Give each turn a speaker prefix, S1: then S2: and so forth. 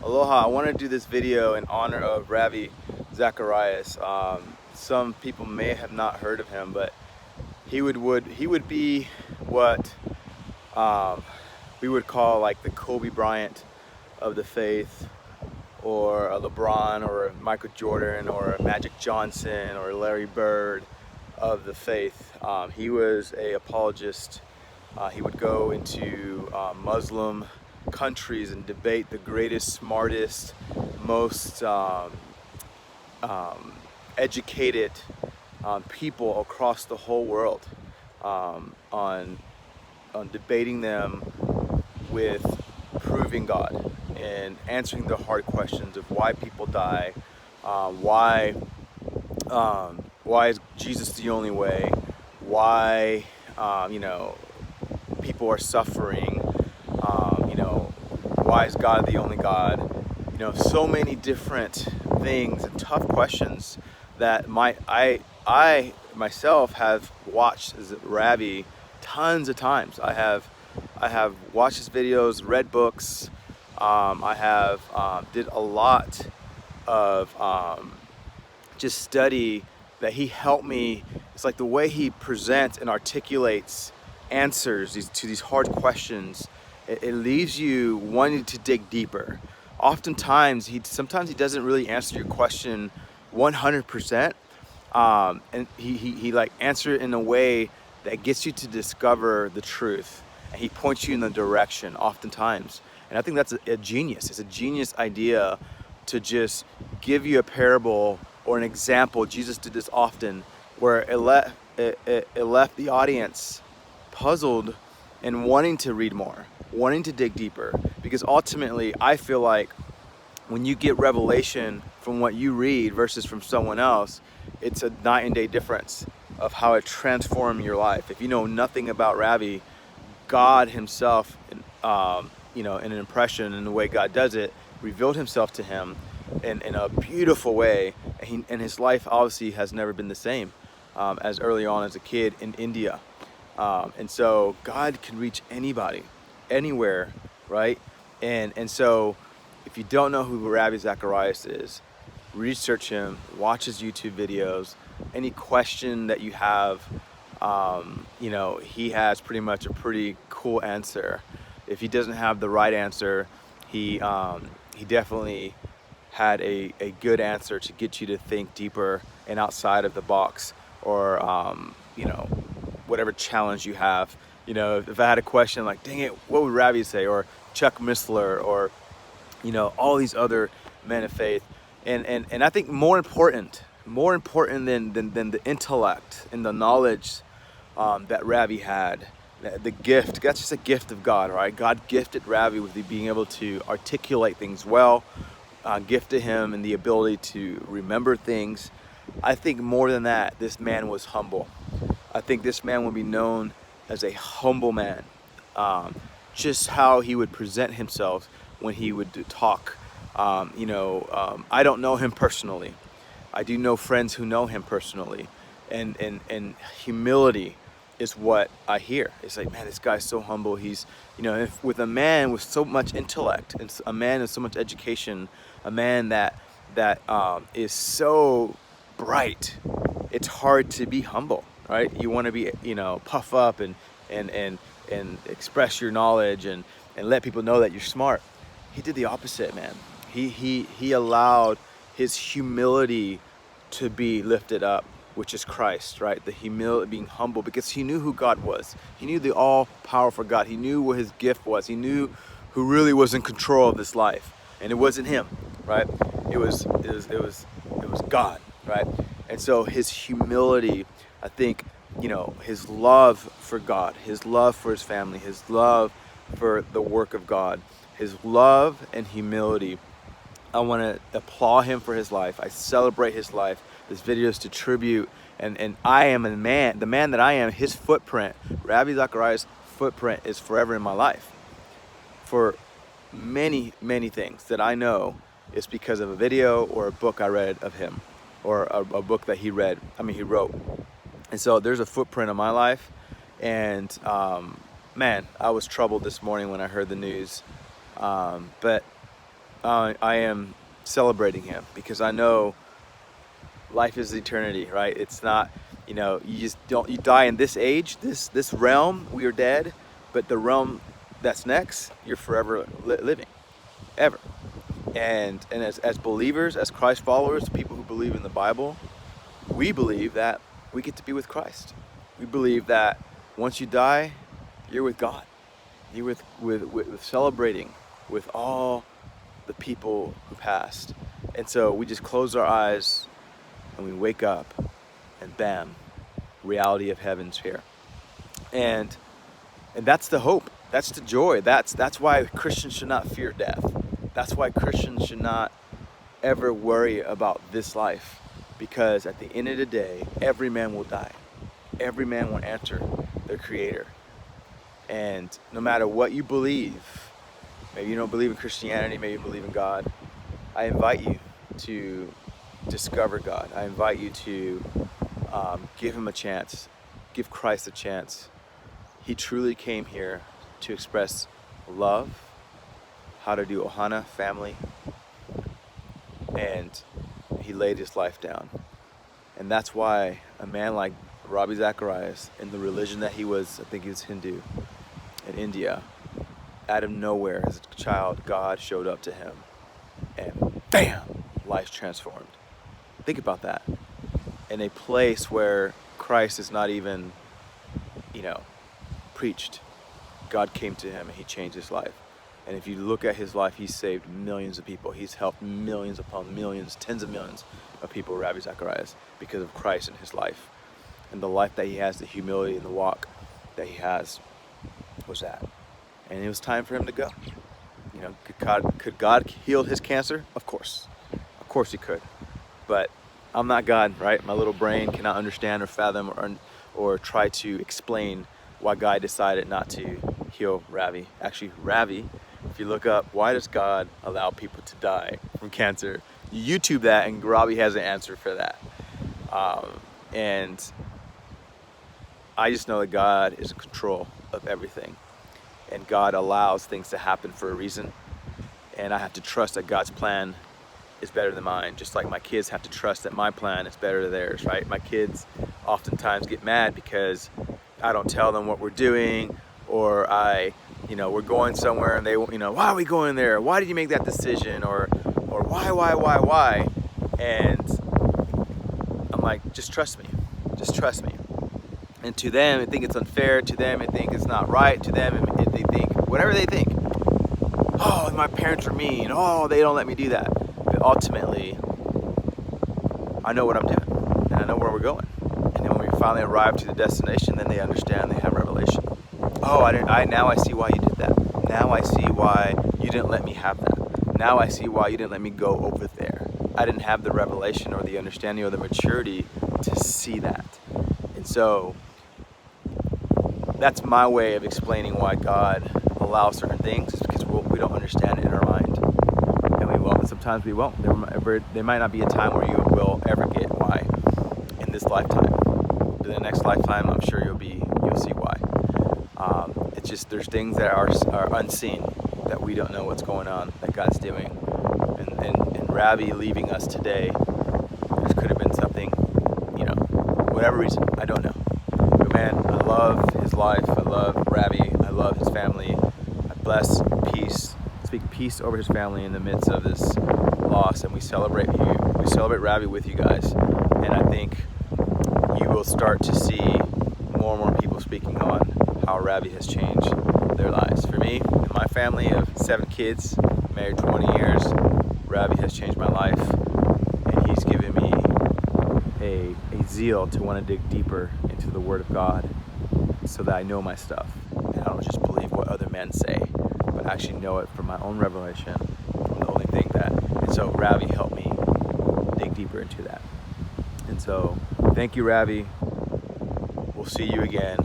S1: Aloha, I want to do this video in honor of Ravi Zacharias. Some people may have not heard of him, but he would be what we would call like the Kobe Bryant of the faith, or a LeBron, or a Michael Jordan, or a Magic Johnson, or Larry Bird of the faith. He was a apologist. He would go into Muslim countries and debate the greatest, smartest, most educated people across the whole world, on debating them with proving God and answering the hard questions of why people die, why is Jesus the only way, why people are suffering, why is God the only God? So many different things and tough questions that I myself have watched as Ravi tons of times. I have watched his videos, read books. I have did a lot of just study that he helped me. It's like the way he presents and articulates answers to these hard questions. It leaves you wanting to dig deeper. Oftentimes, sometimes he doesn't really answer your question 100%, and he like answer it in a way that gets you to discover the truth, and he points you in the direction oftentimes. And I think that's a genius. It's a genius idea to just give you a parable or an example. Jesus did this often, where it left the audience puzzled and wanting to read more, wanting to dig deeper. Because ultimately, I feel like when you get revelation from what you read versus from someone else, it's a night and day difference of how it transforms your life. If you know nothing about Ravi, God himself, in an impression, in the way God does it, revealed himself to him in a beautiful way. And his life obviously has never been the same as early on as a kid in India. And so God can reach anybody, anywhere, right? And so if you don't know who Ravi Zacharias is, research him, watch his YouTube videos. Any question that you have, he has pretty much a pretty cool answer. If he doesn't have the right answer, he definitely had a good answer to get you to think deeper and outside of the box, or whatever challenge you have. If I had a question like, dang it, what would Ravi say? Or Chuck Missler, or all these other men of faith. And I think more important than the intellect and the knowledge that Ravi had, the gift. That's just a gift of God, right? God gifted Ravi with being able to articulate things well, gifted him in the ability to remember things. I think more than that, this man was humble. I think this man would be known as a humble man. Just how he would present himself when he would talk. I don't know him personally. I do know friends who know him personally, and humility is what I hear. It's like, man, this guy's so humble. He's, with a man with so much intellect, and a man with so much education, a man that is so bright, it's hard to be humble, right? You want to be, puff up and express your knowledge and let people know that you're smart. He did the opposite, man. He allowed his humility to be lifted up, which is Christ, right? The humility, being humble, because he knew who God was. He knew the all-powerful God. He knew what his gift was. He knew who really was in control of this life, and it wasn't him, right? It was God, right? And so his humility, I think, his love for God, his love for his family, his love for the work of God, his love and humility. I want to applaud him for his life. I celebrate his life. This video is to tribute, and I am the man that I am. His footprint, Ravi Zacharias' footprint, is forever in my life. For many, many things that I know, is because of a video or a book I read of him, or a book that he wrote. And so there's a footprint in my life. And man, I was troubled this morning when I heard the news. But I am celebrating him because I know life is eternity, right? It's not, you just don't, you die in this age, this realm, we are dead, but the realm that's next, you're forever living, ever. And as believers, as Christ followers, people who believe in the Bible, we believe that we get to be with Christ. We believe that once you die, you're with God. You're with celebrating with all the people who passed. And so we just close our eyes and we wake up and bam, reality of heaven's here. And that's the hope. That's the joy. That's why Christians should not fear death. That's why Christians should not ever worry about this life. Because at the end of the day, every man will die. Every man will enter their Creator. And no matter what you believe, maybe you don't believe in Christianity, maybe you believe in God, I invite you to discover God. I invite you to give Him a chance. Give Christ a chance. He truly came here to express love, how to do ohana, family, and He laid His life down. And that's why a man like Ravi Zacharias, in the religion that he was, I think he was Hindu, in India, out of nowhere, as a child, God showed up to him, and bam, life transformed. Think about that. In a place where Christ is not even, preached, God came to him and He changed his life. And if you look at his life, He's saved millions of people. He's helped millions upon millions, tens of millions of people, Ravi Zacharias, because of Christ in his life. And the life that he has, the humility and the walk that he has was that. And it was time for him to go. Could God heal his cancer? Of course. Of course He could. But I'm not God, right? My little brain cannot understand or fathom or try to explain why God decided not to heal Ravi. Actually, Ravi, if you look up, why does God allow people to die from cancer? You YouTube that and Ravi has an answer for that. And I just know that God is in control of everything. And God allows things to happen for a reason. And I have to trust that God's plan is better than mine. Just like my kids have to trust that my plan is better than theirs, right? My kids oftentimes get mad because I don't tell them what we're doing, or we're going somewhere and they, why are we going there? Why did you make that decision? Or why? And I'm like, just trust me. Just trust me. And to them, they think it's unfair. To them, they think it's not right. To them, they think whatever they think. Oh, my parents are mean. Oh, they don't let me do that. But ultimately, I know what I'm doing, and I know where we're going. And then when we finally arrive to the destination, then they understand. They have revelation. Oh, now I see why you did that. Now I see why you didn't let me have that. Now I see why you didn't let me go over there. I didn't have the revelation or the understanding or the maturity to see that. And so that's my way of explaining why God allows certain things, is because we don't understand it in our mind. And we won't. Sometimes we won't. There might not be a time where you will ever get why in this lifetime. But in the next lifetime, I'm sure you'll see why. It's just there's things that are unseen that we don't know what's going on, that God's doing. And Ravi leaving us today, this could have been something, whatever reason, I don't know. But man, I love his life. I love Ravi. I love his family. I bless peace, speak peace over his family in the midst of this loss. And we celebrate you. We celebrate Ravi with you guys. And I think you will start to see more and more people speaking on how Ravi has changed their lives. For me and my family of 7 kids, married 20 years, Ravi has changed my life, and he's given me a zeal to want to dig deeper into the Word of God so that I know my stuff. And I don't just believe what other men say, but actually know it from my own revelation, from the only thing and so Ravi helped me dig deeper into that. And so thank you, Ravi. We'll see you again